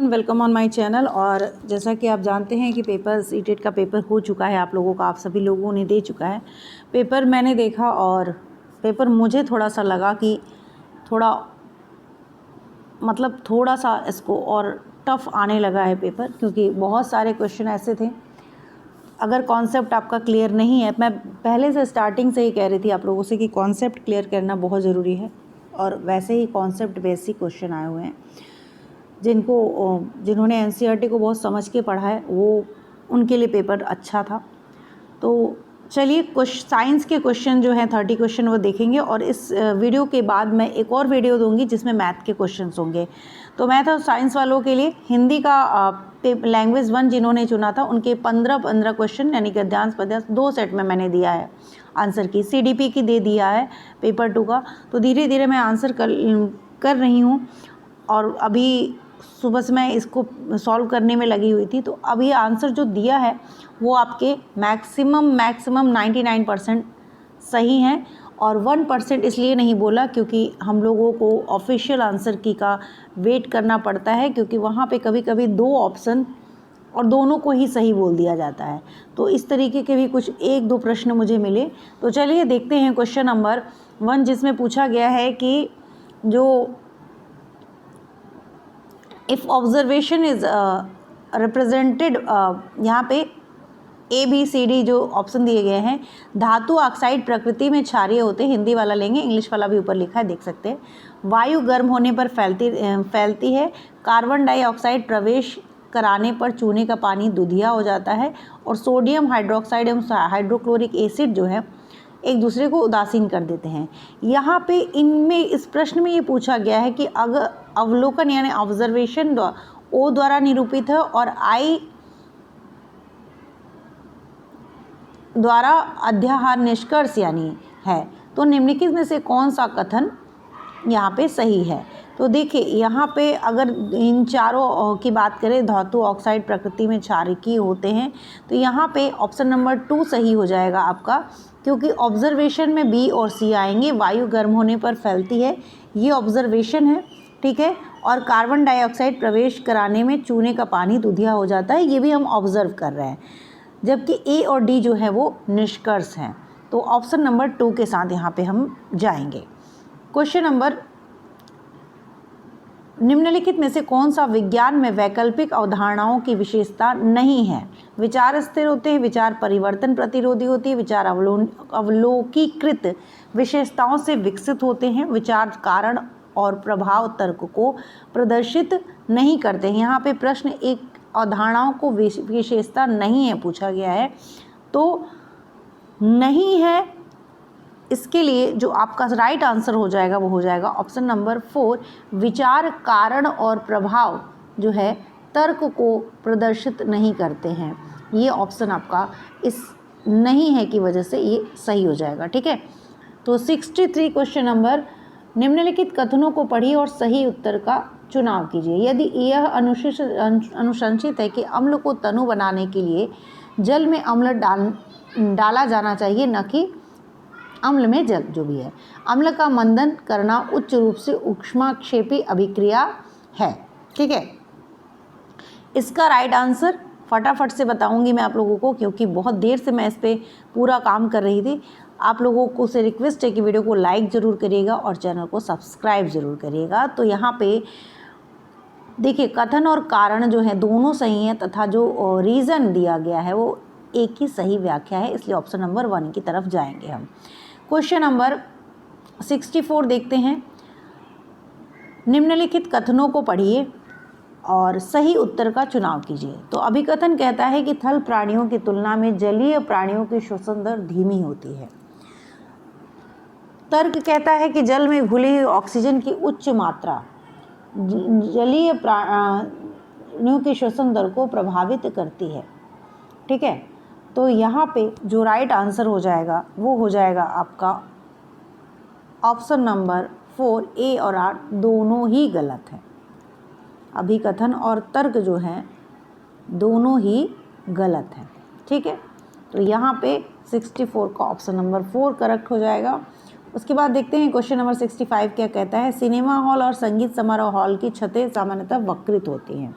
Welcome on my channel. और जैसा कि आप जानते हैं कि पेपर सीटेट का पेपर हो चुका है, आप लोगों का, आप सभी लोगों ने दे चुका है पेपर। मैंने देखा और पेपर मुझे थोड़ा सा लगा कि थोड़ा सा इसको और टफ़ आने लगा है पेपर, क्योंकि बहुत सारे क्वेश्चन ऐसे थे। अगर कॉन्सेप्ट आपका क्लियर नहीं है, मैं पहले से स्टार्टिंग से ही कह रही थी आप लोगों से कि कॉन्सेप्ट क्लियर करना बहुत ज़रूरी है। और वैसे ही कॉन्सेप्ट बेसिक क्वेश्चन आए हुए हैं। जिन्होंने एनसीईआरटी को बहुत समझ के पढ़ा है वो उनके लिए पेपर अच्छा था। तो चलिए साइंस के क्वेश्चन जो हैं 30 क्वेश्चन वो देखेंगे, और इस वीडियो के बाद मैं एक और वीडियो दूंगी जिसमें मैथ के क्वेश्चंस होंगे। तो मैथ और साइंस वालों के लिए हिंदी का लैंग्वेज 1 जिन्होंने चुना था उनके 15 क्वेश्चन यानी गद्यांश पद्यांश 2 सेट में मैंने दिया है आंसर की। सीडीपी की दे दिया है पेपर 2 का। तो धीरे धीरे मैं आंसर कर रही हूँ, और अभी सुबह से मैं इसको सॉल्व करने में लगी हुई थी। तो अभी आंसर जो दिया है वो आपके मैक्सिमम 99% सही हैं, और 1% इसलिए नहीं बोला क्योंकि हम लोगों को ऑफिशियल आंसर की का वेट करना पड़ता है, क्योंकि वहाँ पे कभी कभी 2 ऑप्शन और दोनों को ही सही बोल दिया जाता है। तो इस तरीके के भी कुछ 1-2 प्रश्न मुझे मिले। तो चलिए देखते हैं क्वेश्चन नंबर 1, जिसमें पूछा गया है कि जो इफ़ ऑब्जर्वेशन इज़ रिप्रेजेंटेड, यहाँ पे ABCD जो ऑप्शन दिए गए हैं। धातु ऑक्साइड प्रकृति में क्षारीय होते हैं, हिंदी वाला लेंगे, इंग्लिश वाला भी ऊपर लिखा है, देख सकते हैं। वायु गर्म होने पर फैलती है। कार्बन डाइऑक्साइड प्रवेश कराने पर चूने का पानी दूधिया हो जाता है। और सोडियम हाइड्रोक्साइड एवं हाइड्रोक्लोरिक एसिड जो है एक दूसरे को उदासीन कर देते हैं। यहाँ पे इनमें इस प्रश्न में ये पूछा गया है कि अगर अवलोकन यानी ऑब्जर्वेशन O द्वारा निरूपित है और I द्वारा अध्याहार निष्कर्ष यानी है, तो निम्नलिखित में से कौन सा कथन यहाँ पे सही है। तो देखिए यहाँ पे अगर इन चारों की बात करें, धातु ऑक्साइड प्रकृति में क्षारकीय होते हैं, तो यहाँ पे ऑप्शन नंबर 2 सही हो जाएगा आपका, क्योंकि ऑब्जर्वेशन में B और C आएंगे। वायु गर्म होने पर फैलती है, ये ऑब्जर्वेशन है, ठीक है। और कार्बन डाइऑक्साइड प्रवेश कराने में चूने का पानी दूधिया हो जाता है, ये भी हम ऑब्जर्व कर रहे हैं। जबकि A और D जो है वो निष्कर्ष हैं। तो ऑप्शन नंबर 2 के साथ यहाँ पे हम जाएंगे। क्वेश्चन नंबर, निम्नलिखित में से कौन सा विज्ञान में वैकल्पिक अवधारणाओं की विशेषता नहीं है। विचार स्थिर होते हैं, विचार परिवर्तन प्रतिरोधी होती है, विचार अवलोकीकृत विशेषताओं से विकसित होते हैं, विचार कारण और प्रभाव तर्क को प्रदर्शित नहीं करते हैं। यहाँ पे प्रश्न एक अवधारणाओं को विशेषता नहीं है पूछा गया है, तो नहीं है, इसके लिए जो आपका राइट आंसर हो जाएगा वो हो जाएगा ऑप्शन नंबर 4। विचार कारण और प्रभाव जो है तर्क को प्रदर्शित नहीं करते हैं, ये ऑप्शन आपका इस नहीं है की वजह से ये सही हो जाएगा, ठीक है। तो 63 क्वेश्चन नंबर, निम्नलिखित कथनों को पढ़िए और सही उत्तर का चुनाव कीजिए। यदि यह अनुशंसित है कि अम्ल को तनु बनाने के लिए जल में अम्ल डाला जाना चाहिए, न कि अम्ल में जल, जो भी है। अम्ल का मंदन करना उच्च रूप से ऊष्माक्षेपी अभिक्रिया है, ठीक है। इसका राइट आंसर फटाफट से बताऊंगी मैं आप लोगों को, क्योंकि बहुत देर से मैं इस पर पूरा काम कर रही थी। आप लोगों को से रिक्वेस्ट है कि वीडियो को लाइक ज़रूर करिएगा और चैनल को सब्सक्राइब ज़रूर करिएगा। तो यहाँ पे देखिए कथन और कारण जो है दोनों सही हैं, तथा जो रीज़न दिया गया है वो एक ही सही व्याख्या है, इसलिए ऑप्शन नंबर 1 की तरफ जाएंगे हम। क्वेश्चन नंबर 64 देखते हैं। निम्नलिखित कथनों को पढ़िए और सही उत्तर का चुनाव कीजिए। तो अभिकथन कहता है कि थल प्राणियों की तुलना में जलीय प्राणियों की श्वसन दर धीमी होती है। तर्क कहता है कि जल में घुली हुई ऑक्सीजन की उच्च मात्रा जलीय प्राणियों की श्वसन दर को प्रभावित करती है, ठीक है। तो यहाँ पे जो राइट आंसर हो जाएगा वो हो जाएगा आपका ऑप्शन नंबर 4। A और R दोनों ही गलत है। अभिकथन और तर्क जो हैं दोनों ही गलत हैं, ठीक है। तो यहाँ पे 64 का ऑप्शन नंबर 4 करेक्ट हो जाएगा। उसके बाद देखते हैं क्वेश्चन नंबर 65 क्या कहता है। सिनेमा हॉल और संगीत समारोह हॉल की छतें सामान्यतः वक्रित होती हैं।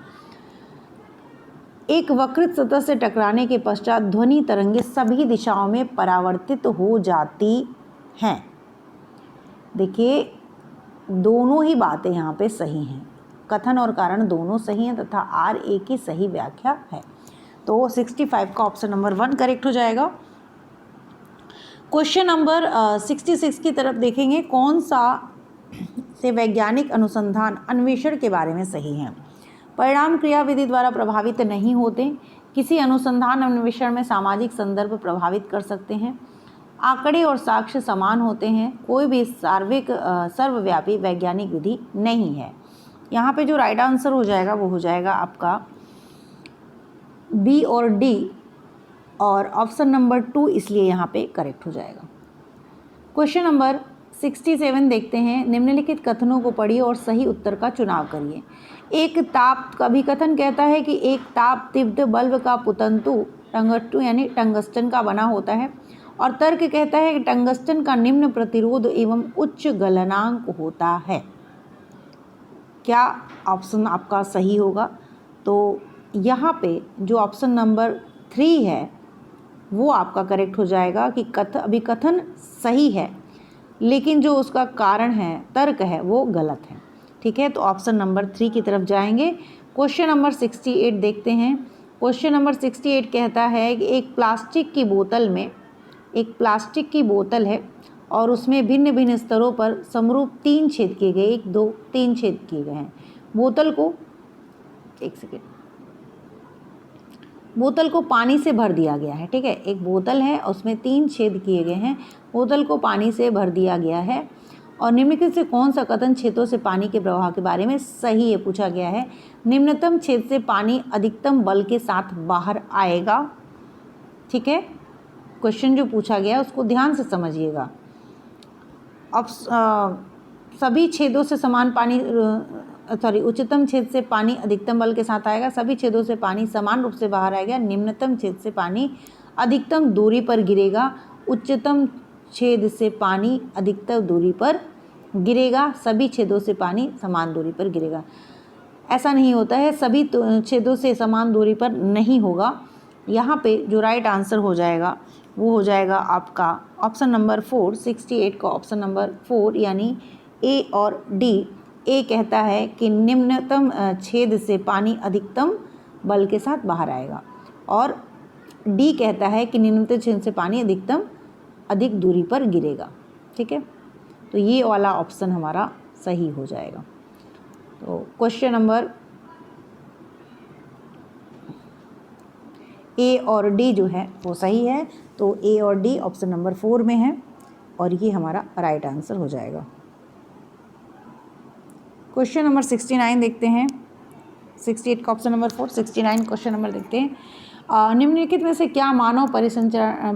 एक वक्रित सतह से टकराने के पश्चात ध्वनि तरंगे सभी दिशाओं में परावर्तित हो जाती हैं। देखिए, दोनों ही बातें यहाँ पे सही हैं, कथन और कारण दोनों सही हैं तथा आर ए की सही व्याख्या है। तो 65 का ऑप्शन नंबर 1 करेक्ट हो जाएगा। क्वेश्चन नंबर 66 की तरफ देखेंगे। कौन सा से वैज्ञानिक अनुसंधान अन्वेषण के बारे में सही है। परिणाम क्रियाविधि द्वारा प्रभावित नहीं होते। किसी अनुसंधान अन्वेषण में सामाजिक संदर्भ प्रभावित कर सकते हैं। आंकड़े और साक्ष्य समान होते हैं। कोई भी सर्वव्यापी वैज्ञानिक विधि नहीं है। यहाँ पे जो राइट आंसर हो जाएगा वो हो जाएगा आपका बी और डी, और ऑप्शन नंबर 2 इसलिए यहाँ पे करेक्ट हो जाएगा। क्वेश्चन नंबर 67 देखते हैं। निम्नलिखित कथनों को पढ़िए और सही उत्तर का चुनाव करिए। एक ताप अभिकथन कहता है कि एक ताप तीव्र बल्ब का पुतंतु टंगस्टन यानी टंगस्टन का बना होता है, और तर्क कहता है कि टंगस्टन का निम्न प्रतिरोध एवं उच्च गलनांक होता है। क्या ऑप्शन आपका सही होगा? तो यहाँ पे जो ऑप्शन नंबर 3 है वो आपका करेक्ट हो जाएगा कि अभिकथन सही है, लेकिन जो उसका कारण है, तर्क है, वो गलत है। ठीक है, तो ऑप्शन नंबर 3 की तरफ जाएंगे। क्वेश्चन नंबर 68 देखते हैं। क्वेश्चन नंबर 68 कहता है कि एक प्लास्टिक की बोतल है और उसमें भिन्न भिन्न स्तरों पर समरूप 3 छेद किए गए, 1 2 3 छेद किए गए हैं। बोतल को पानी से भर दिया गया है। ठीक है, एक बोतल है, उसमें 3 छेद किए गए हैं, बोतल को पानी से भर दिया गया है, और निम्नलिखित से कौन सा कथन छेदों से पानी के प्रवाह के बारे में सही है पूछा गया है। निम्नतम छेद से पानी अधिकतम बल के साथ बाहर आएगा। ठीक है, क्वेश्चन जो पूछा गया उसको ध्यान से समझिएगा। अब सभी छेदों से समान पानी उच्चतम छेद से पानी अधिकतम बल के साथ आएगा। सभी छेदों से पानी समान रूप से बाहर आएगा। निम्नतम छेद से पानी अधिकतम दूरी पर गिरेगा। उच्चतम छेद से पानी अधिकतम दूरी पर गिरेगा। सभी छेदों से पानी समान दूरी पर गिरेगा। ऐसा नहीं होता है, सभी छेदों से समान दूरी पर नहीं होगा। यहाँ पे जो राइट आंसर हो जाएगा वो हो जाएगा आपका ऑप्शन नंबर 4, 68 का ऑप्शन नंबर 4 यानी ए और डी। ए कहता है कि निम्नतम छेद से पानी अधिकतम बल के साथ बाहर आएगा, और डी कहता है कि निम्नतम छेद से पानी अधिक दूरी पर गिरेगा। ठीक है, तो ये वाला ऑप्शन हमारा सही हो जाएगा। तो क्वेश्चन नंबर ए और डी जो है वो सही है, तो ए और डी ऑप्शन नंबर 4 में है, और ये हमारा राइट आंसर हो जाएगा। क्वेश्चन नंबर 69 देखते हैं। 68 का ऑप्शन नंबर 4, 69 क्वेश्चन नंबर देखते हैं। निम्नलिखित में से क्या मानव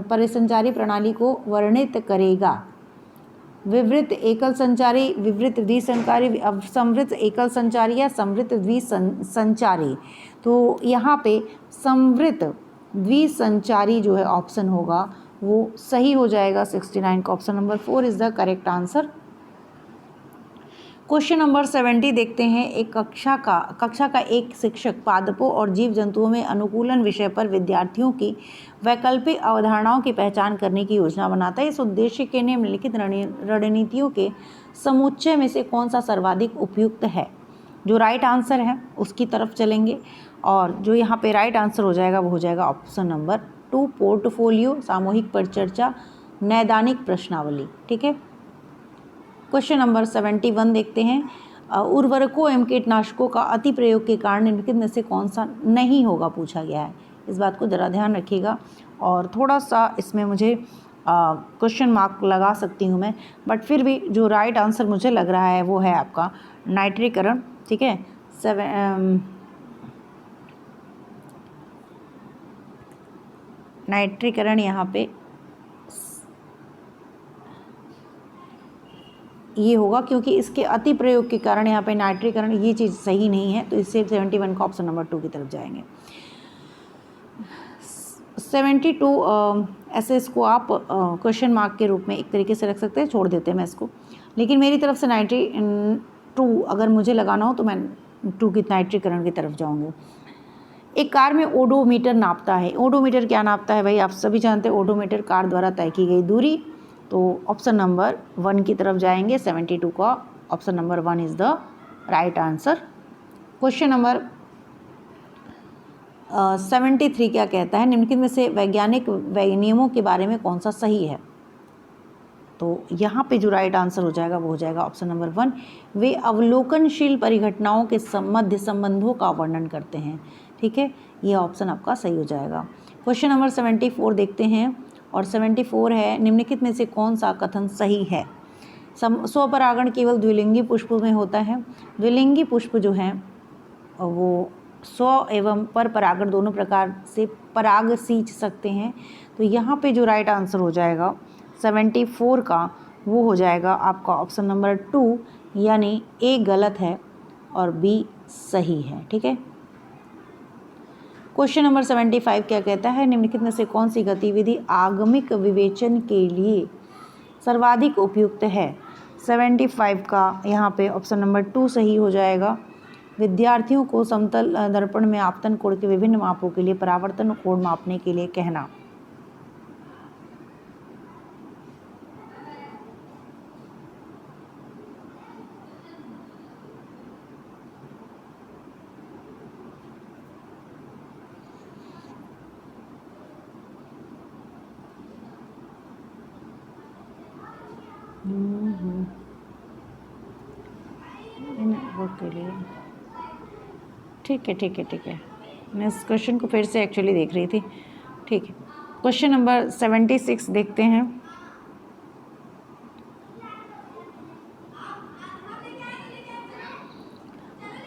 परिसंचारी प्रणाली को वर्णित करेगा। विवृत एकल संचारी, विवृत द्विसंचारी, संवृत एकल संचारी या संवृत द्विसंचारी। तो यहाँ पे संवृत द्विसंचारी जो है ऑप्शन होगा वो सही हो जाएगा। 69 का option number 4 is the correct answer. Question number 70 देखते हैं। एक कक्षा का एक शिक्षक पादपों और जीव जंतुओं में अनुकूलन विषय पर विद्यार्थियों की वैकल्पिक अवधारणाओं की पहचान करने की योजना बनाता है। इस उद्देश्य के निम्नलिखित रणनीतियों के समुच्चय में से कौन सा सर्वाधिक उपयुक्त है। जो राइट आंसर है उसकी तरफ चलेंगे, और जो यहाँ पे राइट आंसर हो जाएगा वो हो जाएगा ऑप्शन नंबर 2, पोर्टफोलियो, सामूहिक परिचर्चा, नैदानिक प्रश्नावली। ठीक है, क्वेश्चन नंबर 71 देखते हैं। उर्वरकों एवं कीटनाशकों का अति प्रयोग के कारण निम्नलिखित में से कौन सा नहीं होगा पूछा गया है। इस बात को ज़रा ध्यान रखिएगा, और थोड़ा सा इसमें मुझे क्वेश्चन मार्क लगा सकती हूँ मैं, बट फिर भी जो राइट आंसर मुझे लग रहा है वो है आपका नाइट्रीकरण। ठीक है, नाइट्रीकरण यहाँ पे ये होगा, क्योंकि इसके अति प्रयोग के कारण यहाँ पे नाइट्रीकरण ये चीज़ सही नहीं है, तो इससे 71 का ऑप्शन नंबर 2 की तरफ जाएंगे। 72 ऐसे इसको आप क्वेश्चन मार्क के रूप में एक तरीके से रख सकते हैं, छोड़ देते हैं मैं इसको, लेकिन मेरी तरफ से 92 अगर मुझे लगाना हो तो मैं 2 की नाइट्रीकरण की तरफ जाऊँगी। एक कार में ओडोमीटर नापता है। ओडोमीटर क्या नापता है भाई, आप सभी जानते हैं ओडोमीटर कार द्वारा तय की गई दूरी। तो ऑप्शन नंबर 1 की तरफ जाएंगे, 72 का option number 1 is the right answer. Question number 73 क्या कहता है, निम्नलिखित में से वैज्ञानिक नियमों के बारे में कौन सा सही है। तो यहाँ पे जो राइट आंसर हो जाएगा वो हो जाएगा ऑप्शन नंबर 1। वे अवलोकनशील परिघटनाओं के मध्य संबंधों का वर्णन करते हैं। ठीक है, ये ऑप्शन आपका सही हो जाएगा। क्वेश्चन नंबर 74 देखते हैं, और 74 है, निम्नलिखित में से कौन सा कथन सही है। स्वपरागण केवल द्विलिंगी पुष्प में होता है। द्विलिंगी पुष्प जो हैं वो स्व एवं पर परागण दोनों प्रकार से पराग सींच सकते हैं। तो यहाँ पे जो राइट आंसर हो जाएगा 74 का वो हो जाएगा आपका ऑप्शन नंबर 2, यानी ए गलत है और बी सही है। ठीक है। क्वेश्चन नंबर 75 क्या कहता है, निम्नलिखित में से कौन सी गतिविधि आगमिक विवेचन के लिए सर्वाधिक उपयुक्त है। 75 का यहाँ पे ऑप्शन नंबर 2 सही हो जाएगा। विद्यार्थियों को समतल दर्पण में आपतन कोण के विभिन्न मापों के लिए परावर्तन कोण मापने के लिए कहना। के लिए ठीक है। मैं इस क्वेश्चन को फिर से एक्चुअली देख रही थी। ठीक है, क्वेश्चन नंबर 76 देखते हैं।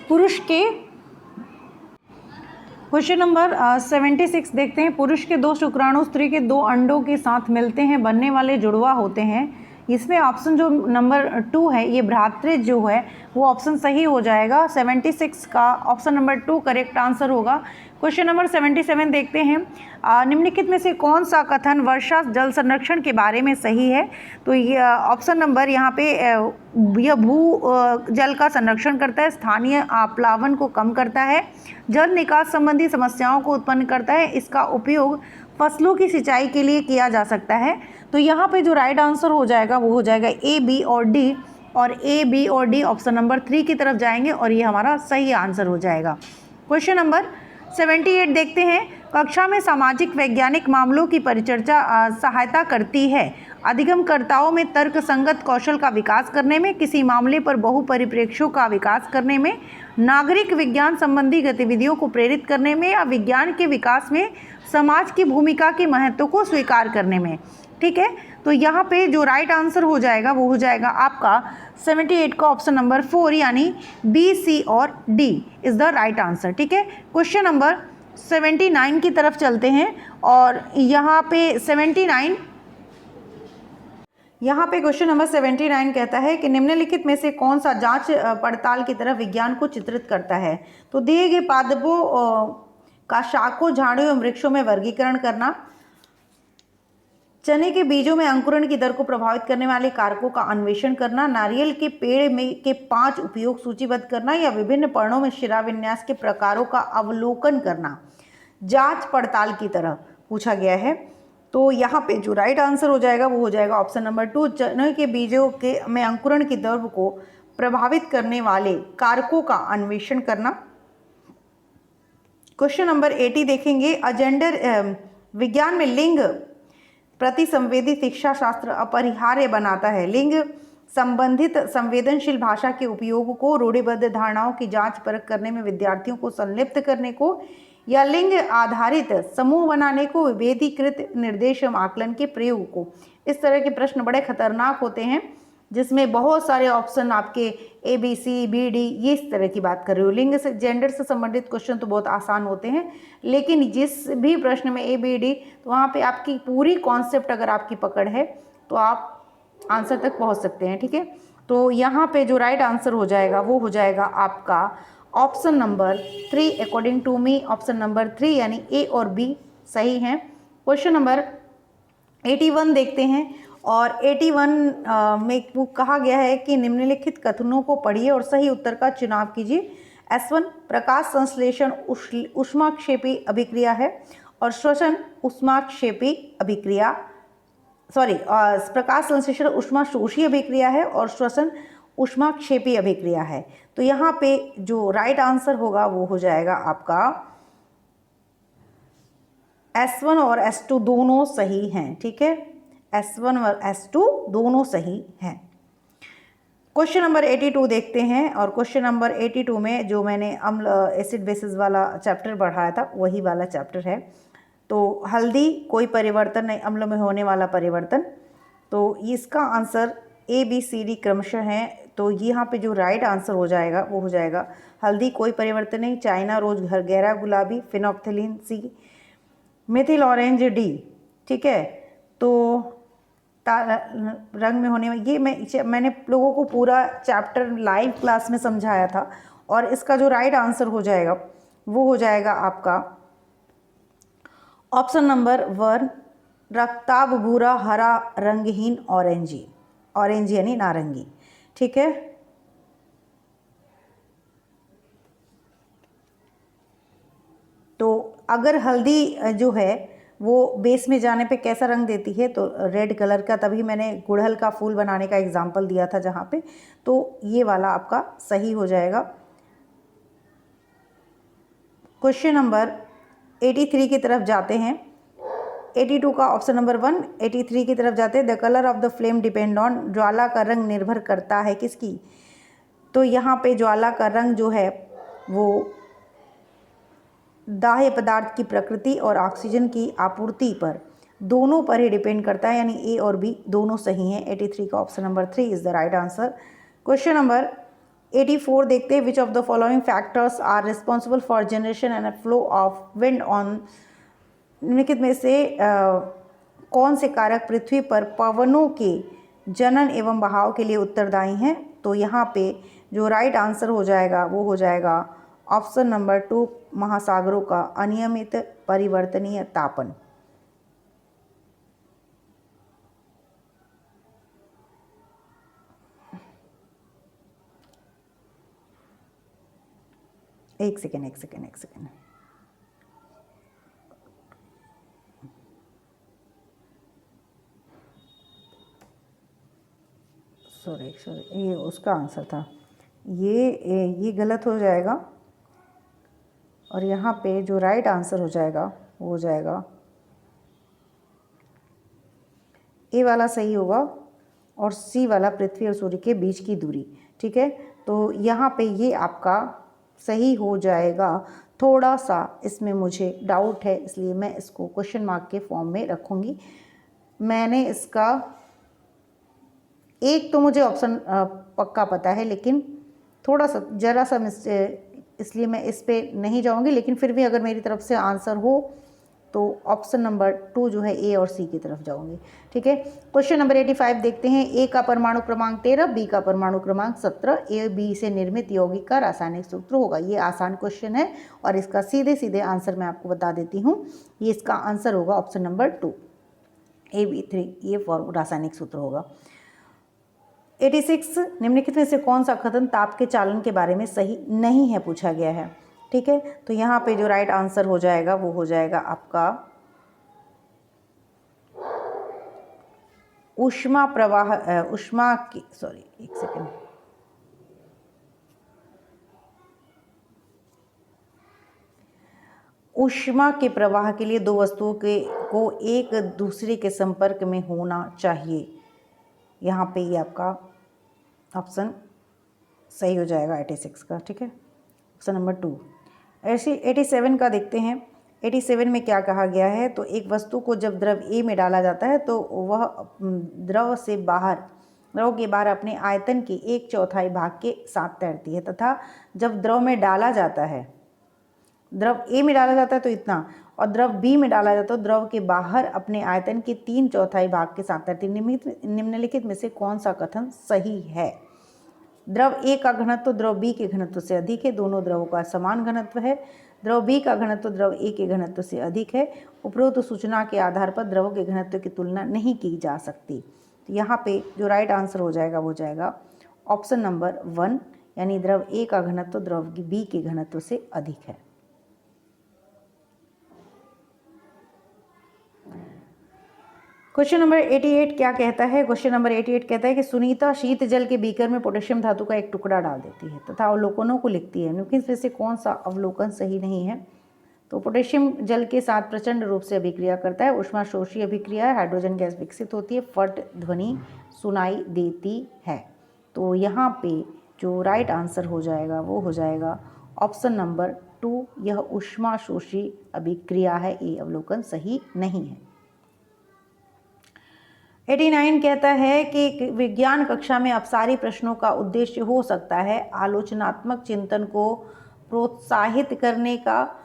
पुरुष के क्वेश्चन नंबर 76 देखते हैं। पुरुष के 2 शुक्राणु स्त्री के 2 अंडों के साथ मिलते हैं, बनने वाले जुड़वा होते हैं। इसमें ऑप्शन जो नंबर 2 है, ये भ्रातृ जो है वो ऑप्शन सही हो जाएगा। 76 का ऑप्शन नंबर 2 करेक्ट आंसर होगा। क्वेश्चन नंबर 77 देखते हैं। निम्नलिखित में से कौन सा कथन वर्षा जल संरक्षण के बारे में सही है। तो ये ऑप्शन नंबर यहाँ पे यह भू जल का संरक्षण करता है, स्थानीय प्लावन को कम करता है, जल निकास संबंधी समस्याओं को उत्पन्न करता है, इसका उपयोग फसलों की सिंचाई के लिए किया जा सकता है। तो यहाँ पे जो राइट आंसर हो जाएगा वो हो जाएगा ए, बी और डी, और ए, बी और डी ऑप्शन नंबर 3 की तरफ जाएंगे और ये हमारा सही आंसर हो जाएगा। क्वेश्चन नंबर 78 देखते हैं। कक्षा में सामाजिक वैज्ञानिक मामलों की परिचर्चा सहायता करती है अधिगमकर्ताओं में तर्क संगत कौशल का विकास करने में, किसी मामले पर बहु परिप्रेक्ष्यों का विकास करने में, नागरिक विज्ञान संबंधी गतिविधियों को प्रेरित करने में, या विज्ञान के विकास में समाज की भूमिका के महत्व को स्वीकार करने में। ठीक है, तो यहाँ पे जो राइट आंसर हो जाएगा वो हो जाएगा आपका 78 का ऑप्शन नंबर 4, यानी बी, सी और D is the right answer. ठीक है, क्वेश्चन नंबर 79 की तरफ चलते हैं, और यहाँ पे क्वेश्चन नंबर 79 कहता है कि निम्नलिखित में से कौन सा जांच पड़ताल की तरफ विज्ञान को चित्रित करता है। तो दिए गए पादपों का शाखों, झाड़ियों एवं वृक्षों में वर्गीकरण करना, चने के बीजों में अंकुरण की दर को प्रभावित करने वाले कारकों का अन्वेषण करना, नारियल के पेड़ में के 5 उपयोग सूचीबद्ध करना, या विभिन्न पर्णों में शिराविन्यास के प्रकारों का अवलोकन करना जांच पड़ताल की तरह पूछा गया है। तो यहाँ पे जो राइट आंसर हो जाएगा वो हो जाएगा ऑप्शन नंबर 2, चने के बीजों के में अंकुरण की दर को प्रभावित करने वाले कारकों का अन्वेषण करना। क्वेश्चन नंबर 80 देखेंगे। अजेंडर विज्ञान में लिंग प्रति संवेदी शिक्षा शास्त्र अपरिहार्य बनाता है। लिंग संबंधित संवेदनशील भाषा के उपयोग को, रूढ़िबद्ध धारणाओं की जांच परख करने में विद्यार्थियों को संलिप्त करने को, या लिंग आधारित समूह बनाने को, विभेदीकृत निर्देश एवं आकलन के प्रयोग को। इस तरह के प्रश्न बड़े खतरनाक होते हैं, जिसमें बहुत सारे ऑप्शन आपके ए, बी, सी, बी, डी, ये इस तरह की बात कर रहे हो। लिंग से, जेंडर से संबंधित क्वेश्चन तो बहुत आसान होते हैं, लेकिन जिस भी प्रश्न में ए, बी, डी, तो वहाँ पे आपकी पूरी कॉन्सेप्ट अगर आपकी पकड़ है तो आप आंसर तक पहुँच सकते हैं। ठीक है, तो यहाँ पे जो राइट आंसर हो जाएगा वो हो जाएगा आपका option number 3 according to me. Option number 3 यानी ए और बी सही हैं। क्वेश्चन नंबर 81 देखते हैं। और 81 में वो कहा गया है कि निम्नलिखित कथनों को पढ़िए और सही उत्तर का चुनाव कीजिए। S1 प्रकाश संश्लेषण ऊष्माक्षेपी अभिक्रिया है और श्वसन ऊष्माक्षेपी अभिक्रिया, प्रकाश संश्लेषण ऊष्माशोषी अभिक्रिया है और श्वसन ऊष्माक्षेपी अभिक्रिया है। तो यहाँ पे जो राइट आंसर होगा वो हो जाएगा आपका S1 और S2 दोनों सही हैं। ठीक है, S1 और S2 दोनों सही हैं। क्वेश्चन नंबर 82 देखते हैं। और क्वेश्चन नंबर 82 में जो मैंने अम्ल एसिड बेसिस वाला चैप्टर पढ़ाया था वही वाला चैप्टर है। तो हल्दी कोई परिवर्तन नहीं, अम्ल में होने वाला परिवर्तन। तो इसका आंसर ABCD क्रमशः है। तो यहाँ पे जो राइट आंसर हो जाएगा वो हो जाएगा हल्दी कोई परिवर्तन नहीं, चाइना रोज गहरा गुलाबी, phenolphthalein C, Mithil orange D। ठीक है, तो रंग में होने में ये मैंने लोगों को पूरा चैप्टर लाइव क्लास में समझाया था। और इसका जो राइट आंसर हो जाएगा वो हो जाएगा आपका ऑप्शन नंबर 1, रक्ताभ भूरा हरा रंगहीन ऑरेंजी, ऑरेंज यानी नारंगी। ठीक है, तो अगर हल्दी जो है वो बेस में जाने पे कैसा रंग देती है, तो रेड कलर का, तभी मैंने गुड़हल का फूल बनाने का एग्जाम्पल दिया था जहाँ पे। तो ये वाला आपका सही हो जाएगा। क्वेश्चन नंबर 83 की तरफ जाते हैं। 82 का ऑप्शन नंबर 1, 83 की तरफ जाते हैं। The colour of the flame depend on, ज्वाला का रंग निर्भर करता है किसकी। तो यहाँ पे ज्वाला का रंग जो है वो दाह्य पदार्थ की प्रकृति और ऑक्सीजन की आपूर्ति पर, दोनों पर ही डिपेंड करता है, यानी A और B दोनों सही हैं। 83 का option number 3 is the right answer. Question number 84 देखते हैं। Which of the following factors are responsible for generation and flow of wind on, निम्नलिखित में से कौन से कारक पृथ्वी पर पवनों के जनन एवं बहाव के लिए उत्तरदायी हैं। तो यहाँ पे जो राइट आंसर हो जाएगा वो हो जाएगा ऑप्शन नंबर 2, महासागरों का अनियमित परिवर्तनीय तापन। एक सेकेंड सॉरी ये उसका आंसर था, ये गलत हो जाएगा। और यहाँ पे जो राइट आंसर हो जाएगा वो हो जाएगा A वाला सही होगा और C वाला पृथ्वी और सूर्य के बीच की दूरी। ठीक है, तो यहाँ पे ये आपका सही हो जाएगा। थोड़ा सा इसमें मुझे डाउट है, इसलिए मैं इसको क्वेश्चन मार्क के फॉर्म में रखूँगी। मैंने इसका एक तो मुझे ऑप्शन पक्का पता है, लेकिन थोड़ा सा ज़रा सा इसलिए मैं इस पे नहीं जाऊंगी। लेकिन फिर भी अगर मेरी तरफ से आंसर हो तो ऑप्शन नंबर 2 जो है A और C की तरफ जाऊंगी। ठीक है, क्वेश्चन नंबर 85 देखते हैं। A का परमाणु क्रमांक 13, B का परमाणु क्रमांक 17, A B से निर्मित यौगिक का रासायनिक सूत्र होगा। ये आसान क्वेश्चन है और इसका सीधे सीधे आंसर मैं आपको बता देती हूँ। ये इसका आंसर होगा ऑप्शन नंबर 2, AB3, ये रासायनिक सूत्र होगा। 86, निम्नलिखित में से कौन सा कथन ताप के चालन के बारे में सही नहीं है, पूछा गया है। ठीक है, तो यहाँ पे जो राइट आंसर हो जाएगा वो हो जाएगा आपका ऊष्मा के प्रवाह के लिए दो वस्तुओं को एक दूसरे के संपर्क में होना चाहिए। यहाँ पे ये आपका ऑप्शन सही हो जाएगा 86 का। ठीक है, ऑप्शन नंबर 2। 87 का देखते हैं। 87 में क्या कहा गया है, तो एक वस्तु को जब द्रव A में डाला जाता है तो वह द्रव के बाहर अपने आयतन के 1/4 भाग के साथ तैरती है, तथा जब द्रव में डाला जाता है, द्रव A में डाला जाता है तो इतना, और द्रव B में डाला जाता है तो द्रव के बाहर अपने आयतन के 3/4 भाग के साथ तैरती है। निम्नलिखित में से कौन सा कथन सही है। द्रव A का घनत्व द्रव B के घनत्व से अधिक है, दोनों द्रवों का समान घनत्व है। द्रव बी का घनत्व द्रव ए के घनत्व से अधिक है। उपरोक्त सूचना के आधार पर द्रवों के घनत्व की तुलना नहीं की जा सकती। तो यहाँ पे जो राइट आंसर हो जाएगा वो जाएगा ऑप्शन नंबर 1, यानी द्रव ए का घनत्व द्रव बी के घनत्व से अधिक है। क्वेश्चन नंबर 88 क्या कहता है? क्वेश्चन नंबर 88 कहता है कि सुनीता शीत जल के बीकर में पोटेशियम धातु का एक टुकड़ा डाल देती है तथा अवलोकनों को लिखती है। निम्नलिखित में से कौन सा अवलोकन सही नहीं है? तो पोटेशियम जल के साथ प्रचंड रूप से अभिक्रिया करता है, ऊष्माशोषी अभिक्रिया है, हाइड्रोजन गैस विकसित होती है, फट ध्वनि सुनाई देती है। तो यहाँ पे जो राइट आंसर हो जाएगा वो हो जाएगा ऑप्शन नंबर 2, यह ऊष्माशोषी अभिक्रिया है। ये अवलोकन सही नहीं है। 89 कहता है कि विज्ञान कक्षा में अपसारी प्रश्नों का उद्देश्य हो सकता है आलोचनात्मक चिंतन को प्रोत्साहित करने का,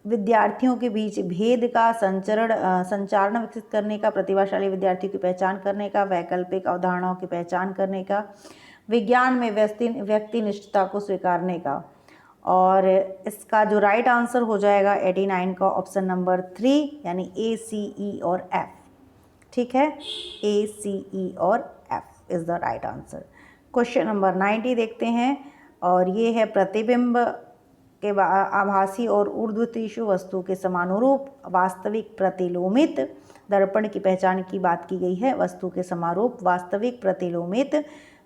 विद्यार्थियों के बीच भेद का संचारण विकसित करने का, प्रतिभाशाली विद्यार्थियों की पहचान करने का, वैकल्पिक अवधारणाओं की पहचान करने का, विज्ञान में व्यक्तिनिष्ठता को स्वीकारने का। और इसका जो राइट आंसर हो जाएगा 89 का ऑप्शन नंबर 3, यानी ए, सी, ई और एफ। ठीक है, ए, सी, ई और F is the right answer. Question number 90 देखते हैं, और ये है प्रतिबिंब के आभासी और ऊर्ध्वतीषु वस्तु के समानुरूप वास्तविक प्रतिलोमित दर्पण की पहचान की बात की गई है। वस्तु के समारूप वास्तविक प्रतिलोमित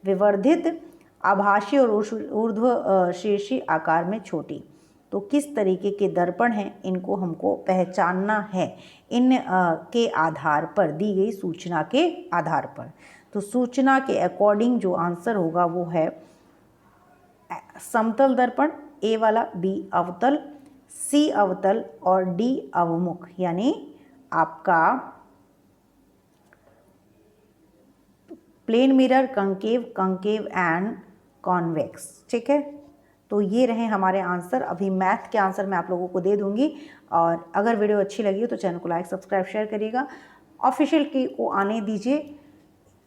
विवर्धित आभासी और ऊर्ध्वशीर्षी आकार में छोटी। तो किस तरीके के दर्पण हैं, इनको हमको पहचानना है इन के आधार पर, दी गई सूचना के आधार पर। तो सूचना के अकॉर्डिंग जो आंसर होगा वो है समतल दर्पण, ए वाला, बी अवतल, सी अवतल और डी अवमुख, यानी आपका plane mirror, concave and convex. ठीक है, तो ये रहे हमारे आंसर। अभी मैथ के आंसर मैं आप लोगों को दे दूंगी, और अगर वीडियो अच्छी लगी हो तो चैनल को लाइक, सब्सक्राइब, शेयर करिएगा। ऑफिशियल की को आने दीजिए।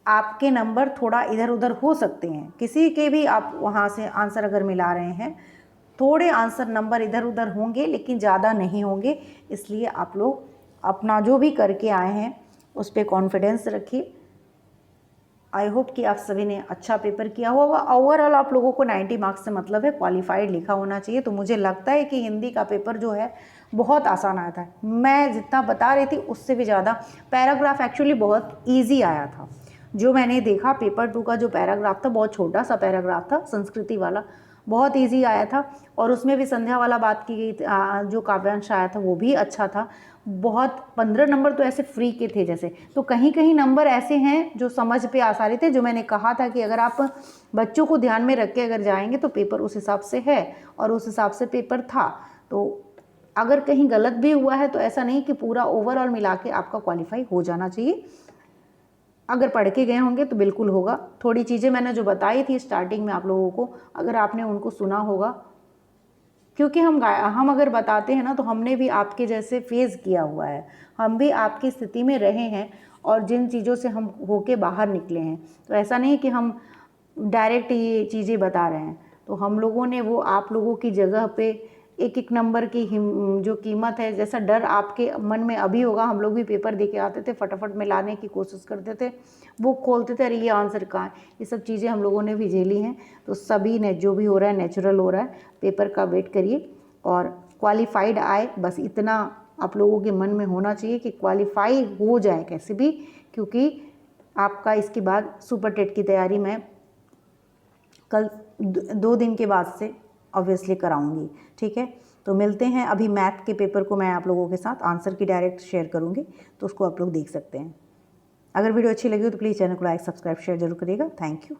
आपके नंबर थोड़ा इधर उधर हो सकते हैं, किसी के भी आप वहाँ से आंसर अगर मिला रहे हैं, थोड़े आंसर नंबर इधर उधर होंगे लेकिन ज़्यादा नहीं होंगे। इसलिए आप लोग अपना जो भी करके आए हैं उस पर कॉन्फिडेंस रखिए। आई होप कि आप सभी ने अच्छा पेपर किया होगा। ओवरऑल आप लोगों को 90 मार्क्स से मतलब है क्वालिफाइड लिखा होना चाहिए। तो मुझे लगता है कि हिंदी का पेपर जो है बहुत आसान आया था। मैं जितना बता रही थी उससे भी ज़्यादा पैराग्राफ एक्चुअली बहुत ईजी आया था। जो मैंने देखा पेपर 2 का जो पैराग्राफ था, बहुत छोटा सा पैराग्राफ था, संस्कृति वाला, बहुत ईजी आया था। और उसमें भी संध्या वाला बात की गई, जो काव्यांश आया था वो भी अच्छा था। बहुत 15 नंबर तो ऐसे फ्री के थे जैसे। तो कहीं कहीं नंबर ऐसे हैं जो समझ पे आसानी थे, जो मैंने कहा था कि अगर आप बच्चों को ध्यान में रख के अगर जाएंगे तो पेपर उस हिसाब से है, और उस हिसाब से पेपर था। तो अगर कहीं गलत भी हुआ है तो ऐसा नहीं कि पूरा ओवरऑल मिला के आपका क्वालिफाई हो जाना चाहिए। अगर पढ़ के गए होंगे तो बिल्कुल होगा। थोड़ी चीज़ें मैंने जो बताई थी स्टार्टिंग में आप लोगों को, अगर आपने उनको सुना होगा, क्योंकि हम अगर बताते हैं ना तो हमने भी आपके जैसे फेस किया हुआ है, हम भी आपकी स्थिति में रहे हैं और जिन चीज़ों से हम होके बाहर निकले हैं। तो ऐसा नहीं कि हम डायरेक्ट ये चीज़ें बता रहे हैं। तो हम लोगों ने वो आप लोगों की जगह पे एक एक नंबर की जो कीमत है, जैसा डर आपके मन में अभी होगा, हम लोग भी पेपर दे के आते थे, फटाफट में लाने की कोशिश करते थे, बुक खोलते थे, अरे ये आंसर कहाँ है। ये सब चीज़ें हम लोगों ने भी झेली हैं। तो सभी ने जो भी हो रहा है नेचुरल हो रहा है, पेपर का वेट करिए और क्वालिफाइड आए, बस इतना आप लोगों के मन में होना चाहिए कि क्वालिफाई हो जाए कैसे भी, क्योंकि आपका इसके बाद सुपर टेट की तैयारी मैं कल 2 दिन के बाद से ऑब्वियसली कराऊंगी। ठीक है, तो मिलते हैं। अभी मैथ के पेपर को मैं आप लोगों के साथ आंसर की डायरेक्ट शेयर करूंगी, तो उसको आप लोग देख सकते हैं। अगर वीडियो अच्छी लगी हो तो प्लीज़ चैनल को लाइक, सब्सक्राइब, शेयर जरूर करिएगा। Thank you.